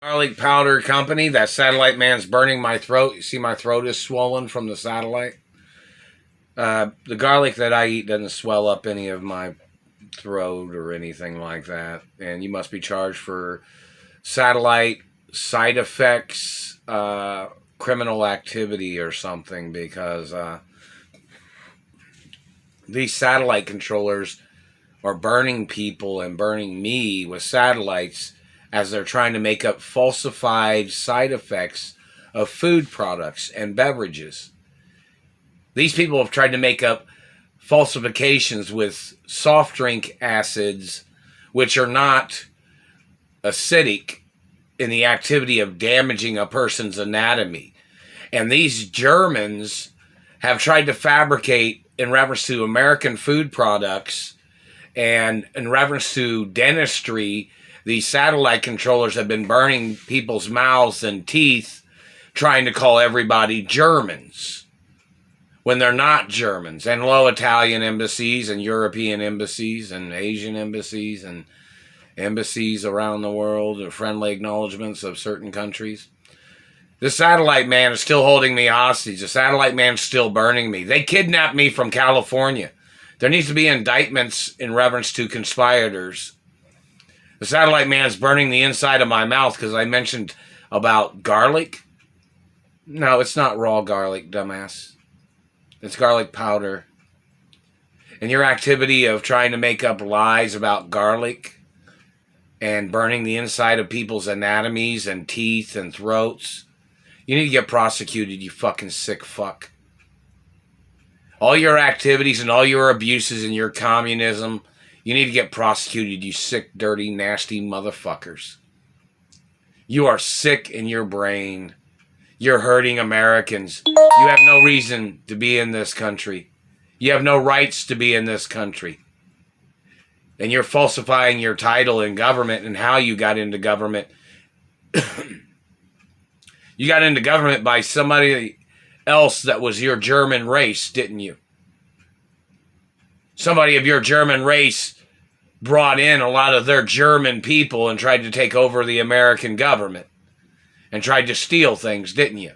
Garlic powder company. That satellite man's burning my throat. You see, my throat is swollen from the satellite. The garlic that I eat doesn't swell up any of my throat or anything like that. And you must be charged for satellite side effects, criminal activity or something, because these satellite controllers are burning people and burning me with satellites as they're trying to make up falsified side effects of food products and beverages. These people have tried to make up falsifications with soft drink acids, which are not acidic in the activity of damaging a person's anatomy. And these Germans have tried to fabricate, in reference to American food products and in reference to dentistry, these satellite controllers have been burning people's mouths and teeth, trying to call everybody Germans when they're not Germans. And low Italian embassies and European embassies and Asian embassies and embassies around the world, or friendly acknowledgments of certain countries. The satellite man is still holding me hostage. The satellite man's still burning me. They kidnapped me from California. There needs to be indictments in reference to conspirators. The satellite man's burning the inside of my mouth because I mentioned about garlic. No, it's not raw garlic, dumbass. It's garlic powder. And your activity of trying to make up lies about garlic and burning the inside of people's anatomies and teeth and throats, you need to get prosecuted, you fucking sick fuck. All your activities and all your abuses and your communism, you need to get prosecuted, you sick, dirty, nasty motherfuckers. You are sick in your brain. You're hurting Americans. You have no reason to be in this country. You have no rights to be in this country. And you're falsifying your title in government and how you got into government. You got into government by somebody else that was your German race, didn't you? Somebody of your German race brought in a lot of their German people and tried to take over the American government and tried to steal things, didn't you?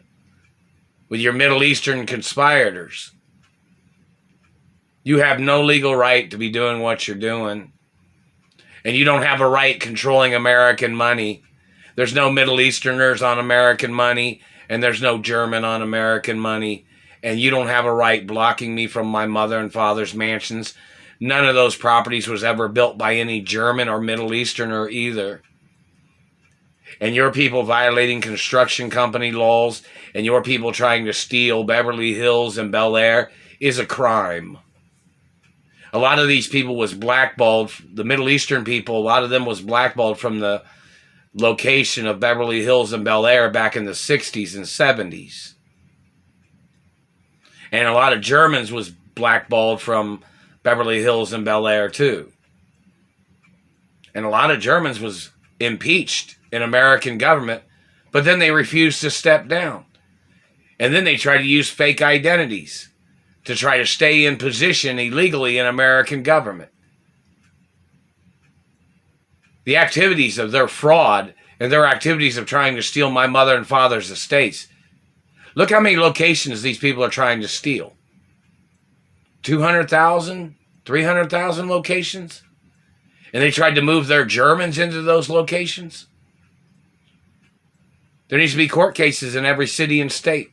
With your Middle Eastern conspirators. You have no legal right to be doing what you're doing. And you don't have a right controlling American money. There's no Middle Easterners on American money, and there's no German on American money. And you don't have a right blocking me from my mother and father's mansions. None of those properties was ever built by any German or Middle Easterner either. And your people violating construction company laws and your people trying to steal Beverly Hills and Bel Air is a crime. A lot of these people was blackballed. The Middle Eastern people, a lot of them was blackballed from the location of Beverly Hills and Bel Air back in the 60s and 70s. And a lot of Germans was blackballed from Beverly Hills and Bel Air too. And a lot of Germans was impeached in American government, but then they refused to step down. And then they tried to use fake identities to try to stay in position illegally in American government. The activities of their fraud and their activities of trying to steal my mother and father's estates. Look how many locations these people are trying to steal. 200,000, 300,000 locations? And they tried to move their Germans into those locations? There needs to be court cases in every city and state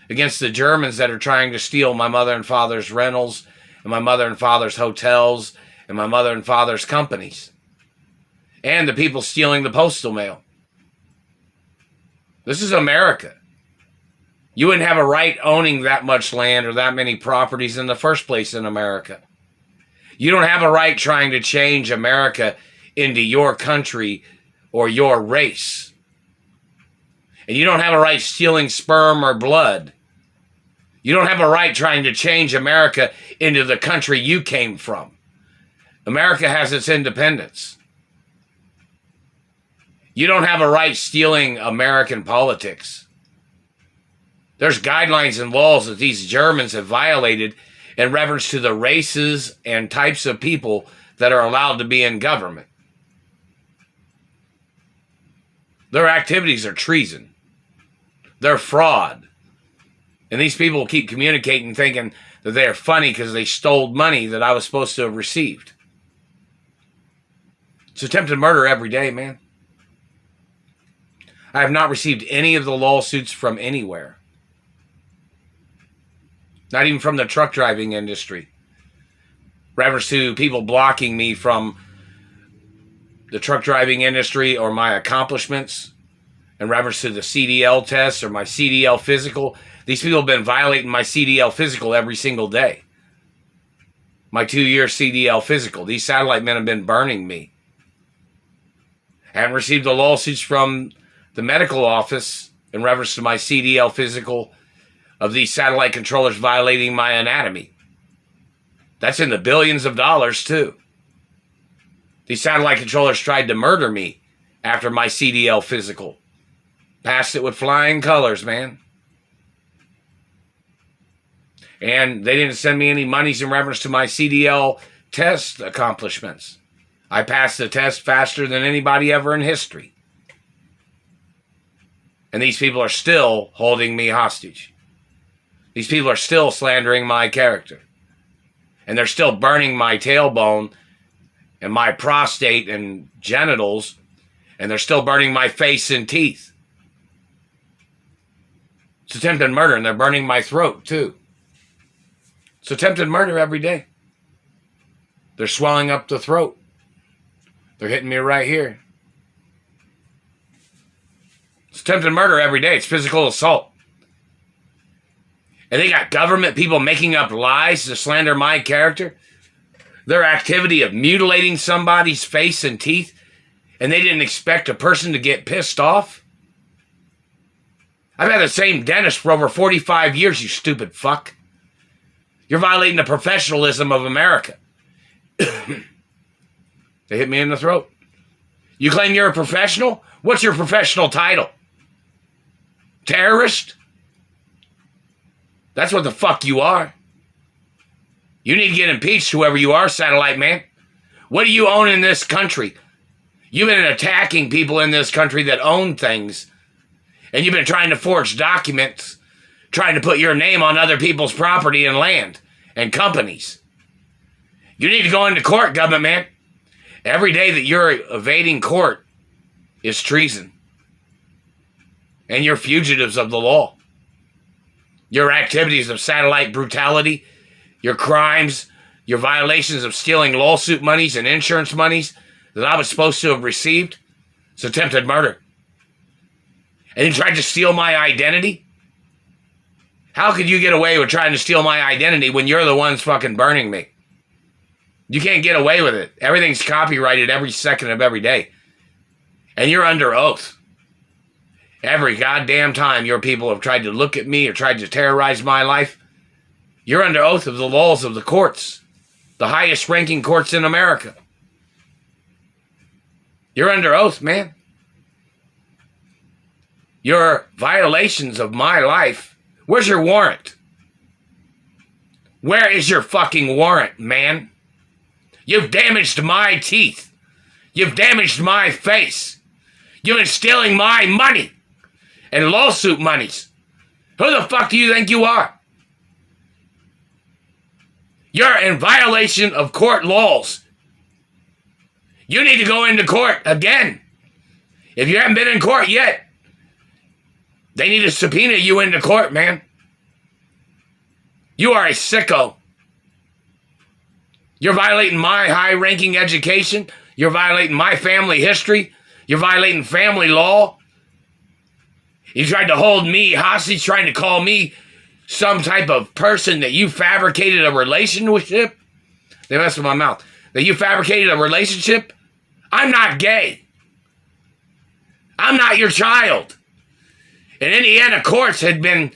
against the Germans that are trying to steal my mother and father's rentals and my mother and father's hotels and my mother and father's companies. And the people stealing the postal mail. This is America. You wouldn't have a right owning that much land or that many properties in the first place in America. You don't have a right trying to change America into your country or your race. And you don't have a right stealing sperm or blood. You don't have a right trying to change America into the country you came from. America has its independence. You don't have a right stealing American politics. There's guidelines and laws that these Germans have violated in reference to the races and types of people that are allowed to be in government. Their activities are treason. They're fraud. And these people keep communicating thinking that they're funny because they stole money that I was supposed to have received. It's attempted murder every day, man. I have not received any of the lawsuits from anywhere. Not even from the truck driving industry. Reference to people blocking me from the truck driving industry or my accomplishments. In reference to the CDL test or my CDL physical. These people have been violating my CDL physical every single day. My 2-year CDL physical. These satellite men have been burning me. I haven't received the lawsuits from the medical office in reference to my CDL physical of these satellite controllers violating my anatomy. That's in the billions of dollars too. These satellite controllers tried to murder me after my CDL physical. Passed it with flying colors, man. And they didn't send me any monies in reference to my CDL test accomplishments. I passed the test faster than anybody ever in history. And these people are still holding me hostage. These people are still slandering my character. And they're still burning my tailbone and my prostate and genitals. And they're still burning my face and teeth. It's attempted murder, and they're burning my throat, too. It's attempted murder every day. They're swelling up the throat. They're hitting me right here. It's attempted murder every day. It's physical assault. And they got government people making up lies to slander my character. Their activity of mutilating somebody's face and teeth, and they didn't expect a person to get pissed off. I've had the same dentist for over 45 years, you stupid fuck. You're violating the professionalism of America. They hit me in the throat. You claim you're a professional? What's your professional title? Terrorist? That's what the fuck you are. You need to get impeached, whoever you are, satellite man. What do you own in this country? You've been attacking people in this country that own things. And you've been trying to forge documents, trying to put your name on other people's property and land and companies. You need to go into court, government man. Every day that you're evading court is treason. And you're fugitives of the law. Your activities of satellite brutality, your crimes, your violations of stealing lawsuit monies and insurance monies that I was supposed to have received, it's attempted murder. And you tried to steal my identity? How could you get away with trying to steal my identity when you're the ones fucking burning me? You can't get away with it. Everything's copyrighted every second of every day. And you're under oath. Every goddamn time your people have tried to look at me or tried to terrorize my life, you're under oath of the laws of the courts. The highest ranking courts in America. You're under oath, man. Your violations of my life. Where's your warrant? Where is your fucking warrant, man? You've damaged my teeth. You've damaged my face. You've been stealing my money and lawsuit monies. Who the fuck do you think you are? You're in violation of court laws. You need to go into court again. If you haven't been in court yet, they need to subpoena you into court, man. You are a sicko. You're violating my high-ranking education. You're violating my family history. You're violating family law. You tried to hold me hostage, trying to call me some type of person that you fabricated a relationship. They messed with my mouth. That you fabricated a relationship. I'm not gay. I'm not your child. And Indiana courts had been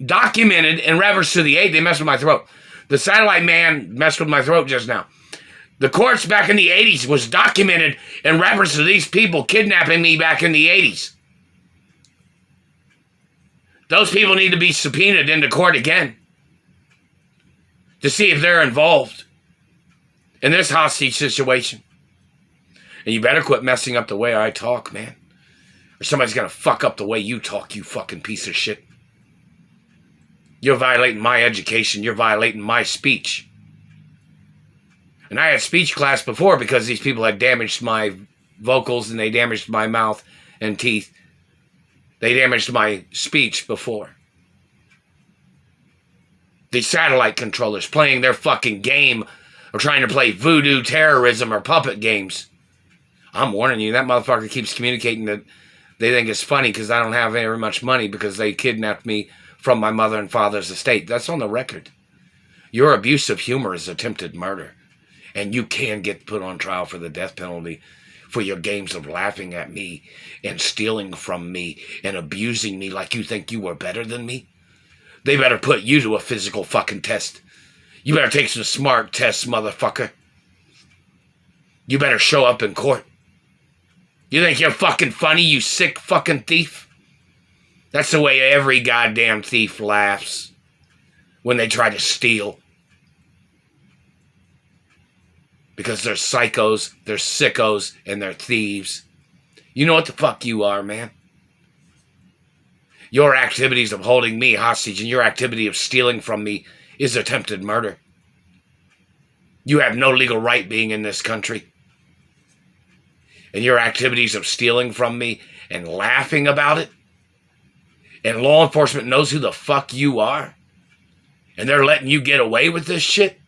documented in reference to the 8th. They messed with my throat. The satellite man messed with my throat just now. The courts back in the 80s was documented in reference to these people kidnapping me back in the 80s. Those people need to be subpoenaed into court again to see if they're involved in this hostage situation. And you better quit messing up the way I talk, man. Or somebody's gonna fuck up the way you talk, you fucking piece of shit. You're violating my education. You're violating my speech. And I had speech class before because these people had damaged my vocals and they damaged my mouth and teeth. They damaged my speech before. These satellite controllers playing their fucking game or trying to play voodoo terrorism or puppet games. I'm warning you, that motherfucker keeps communicating that they think it's funny because I don't have very much money because they kidnapped me from my mother and father's estate. That's on the record. Your abuse of humor is attempted murder. And you can get put on trial for the death penalty for your games of laughing at me and stealing from me and abusing me like you think you were better than me. They better put you to a physical fucking test. You better take some smart tests, motherfucker. You better show up in court. You think you're fucking funny, you sick fucking thief? That's the way every goddamn thief laughs when they try to steal. Because they're psychos, they're sickos, and they're thieves. You know what the fuck you are, man? Your activities of holding me hostage and your activity of stealing from me is attempted murder. You have no legal right being in this country. And your activities of stealing from me and laughing about it, and law enforcement knows who the fuck you are, and they're letting you get away with this shit,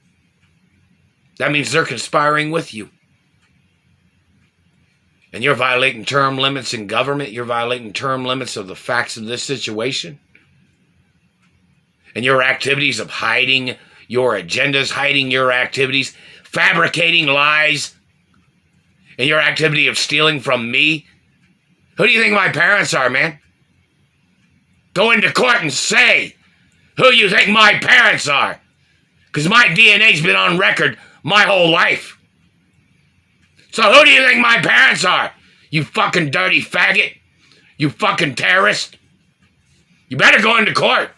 that means they're conspiring with you. And you're violating term limits in government. You're violating term limits of the facts of this situation. And your activities of hiding your agendas, hiding your activities, fabricating lies, and your activity of stealing from me. Who do you think my parents are, man? Go into court and say who you think my parents are. Because my DNA's been on record my whole life. So who do you think my parents are? You fucking dirty faggot. You fucking terrorist. You better go into court.